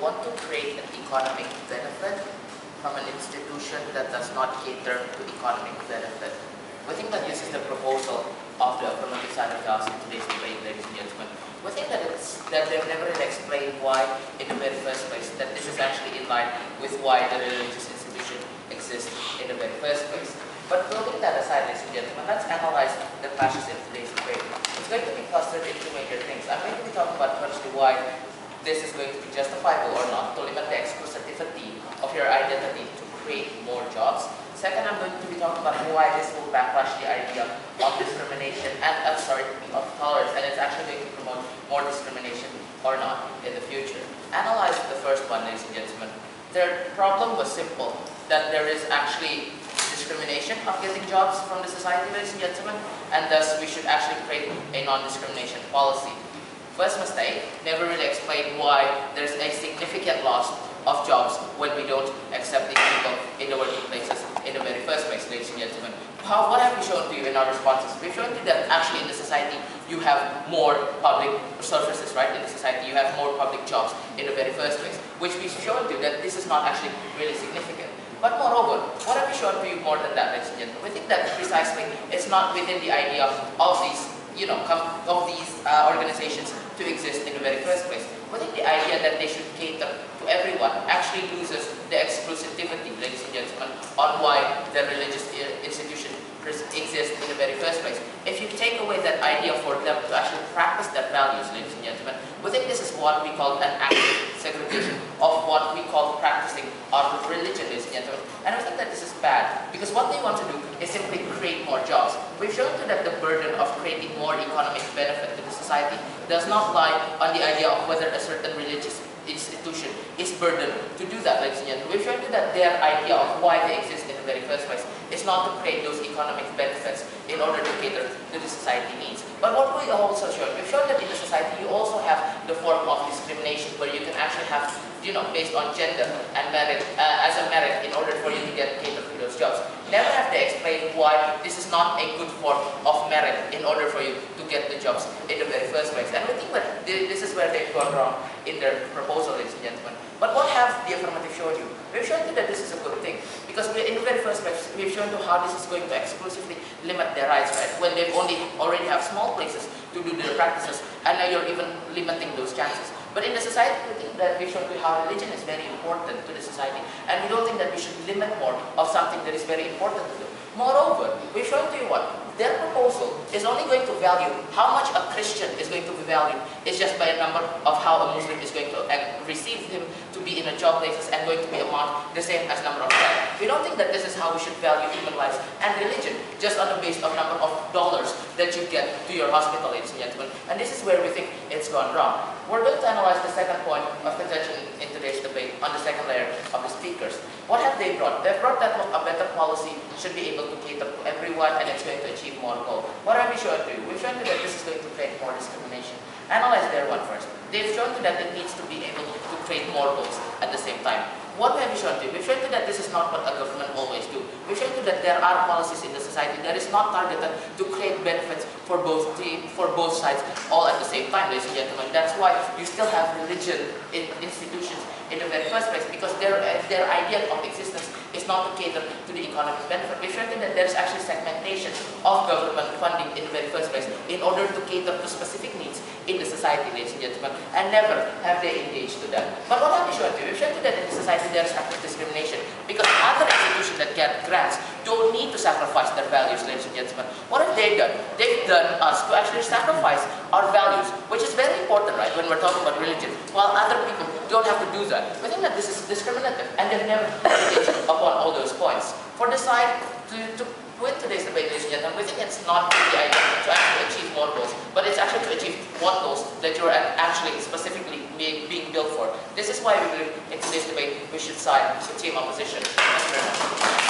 want to create an economic benefit from an institution that does not cater to economic benefit. We think that this is the proposal of the affirmative side of the house in today's debate, ladies and gentlemen. We think that they've never really explained why, in the very first place, that this is actually in line with why the religious institution exists in the very first place. But building that aside, ladies and gentlemen, let's analyze the clashes in today's debate. It's going to be clustered into major things. I'm going to be talking about firstly why this is going to be justifiable or not to limit the exclusivity of your identity to create more jobs. Second, I'm going to be talking about why this will backlash the idea of discrimination and, of tolerance, and it's actually going to promote more discrimination or not in the future. Analyze the first one, ladies and gentlemen. Their problem was simple, that there is actually discrimination of getting jobs from the society, ladies and gentlemen, and thus we should actually create a non-discrimination policy. First mistake, never really explained why there's a significant loss of jobs when we don't accept these people in the working places in the very first place, ladies and gentlemen. What have we shown to you in our responses? We've shown you that actually in the society you have more public services, right? In the society you have more public jobs in the very first place, which we've shown you that this is not actually really significant. But moreover, what have we shown to you more than that, ladies and gentlemen? We think that precisely it's not within the idea of these, organizations to exist in the very first place. We think the idea that they should cater to everyone actually loses the exclusivity, ladies and gentlemen, on why the religious institution exists in the very first place. If you take away that idea for them to actually practice their values, ladies and gentlemen, we think this is what we call an active segregation of what we call practicing our religion, ladies and gentlemen. And we think that this is bad because what they want to do is simply create more jobs. We've shown you that the burden of creating more economic benefit to the society does not lie on the idea of whether a certain religious institution is burdened to do that, ladies and gentlemen. We've shown you that their idea of why they exist in the very first place is not to create those economic benefits in order to cater to the society needs. But what we also showed, we've shown that in the society you also have the form of discrimination where you can actually have, based on gender and merit, as a merit in order for you to get catered to those jobs. Never have they explained why this is not a good form of merit in order for you to get the jobs in the very first place. And we think that this is where they've gone wrong in their proposal, ladies and gentlemen. But what have the affirmative shown you? We've shown you that this is a good thing because in the very first place, we've shown you how this is going to exclusively limit their rights, right? When they've already have small places to do their practices, and now you're even limiting those chances. But in the society, we think that we've shown you how religion is very important to the society, and we don't think that we should limit more of something that is very important to them. Moreover, we've shown to you what? Their proposal is only going to value how much a Christian is going to be valued. It's just by a number of how a Muslim is going to receive him to be in a job places and going to be amount the same as number of lives. We don't think that this is how we should value human lives and religion, just on the basis of number of dollars that you get to your hospital, ladies and gentlemen. And this is where we think it's gone wrong. We're going to analyze the second point of contention in today's debate on the second layer of the speakers. What have they brought? They've brought that a better policy should be able to cater to everyone and it's going to achieve more goal. What have we shown to you? We've shown you that this is going to create more discrimination. Analyze their one first. They've shown you that it needs to be able to create more goals at the same time. What have we shown to you? We've shown you that this is not what a government always do. We've shown you that there are policies in the society that is not targeted to create benefits for both sides all at the same time, ladies and gentlemen. That's why you still have religion in institutions in the very first place, because their idea of existence is not to cater to the economic benefit. We've shown you that there's actually segmentation of government funding in the very first place in order to cater to specific needs in the society, ladies and gentlemen, and never have they engaged to that. But what have we shown you? We've shown you that in the society there's active discrimination because other institutions that get grants don't need to sacrifice their values, ladies and gentlemen. What have they done? They've done us to actually sacrifice our values, which is very important, right, when we're talking about religion, while other people don't have to do that. We think that this is discriminative, and they've never engaged upon all those points. For the side to win today's debate, ladies and gentlemen, we think it's not the idea to actually achieve more goals, but it's actually to achieve what goals that you're actually specifically being built for. This is why we believe in today's debate we should side with team opposition. Thank you very much.